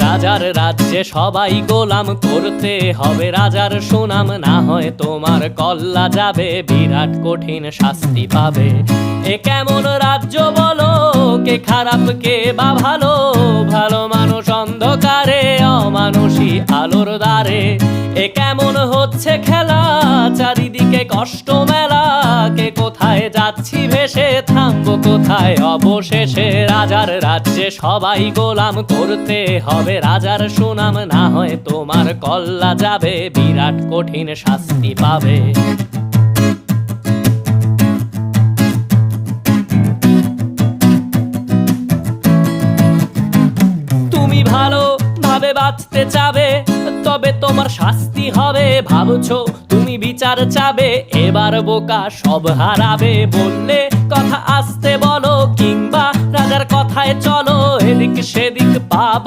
রাজার রাজ্যে সবাই গোলাম, করতে হবে রাজার সুনাম, না হয় তোমার কল্লা যাবে, বিরাট কঠিন শাস্তি পাবে। এ কেমন রাজ্য বলো, কে খারাপ কে বা ভালো, ভালো মানুষ অন্ধকারে, অমানুষী আলোর দ্বারে। এ কেমন হচ্ছে খেলা, চারিদিকে কষ্ট মেলা, কে কোথায় যাচ্ছি ভেসে, থামবো কোথায় অবশেষে। রাজার রাজ্যে সবাই গোলাম, করতে হবে রাজার সুনাম, না হয় তোমার কল্লা যাবে, বিরাট কঠিন শাস্তি পাবে। তুমি ভালো ভাবে বাঁচতে চাবে, তবে তোমার শাস্তি হবে। ভাবছো তুমি বিচার চাবে, এবার বোকা সব হারাবে। বললে কথা আস্তে বলো, কিংবা রাজার কথায় চলো, এদিক সেদিক পাবা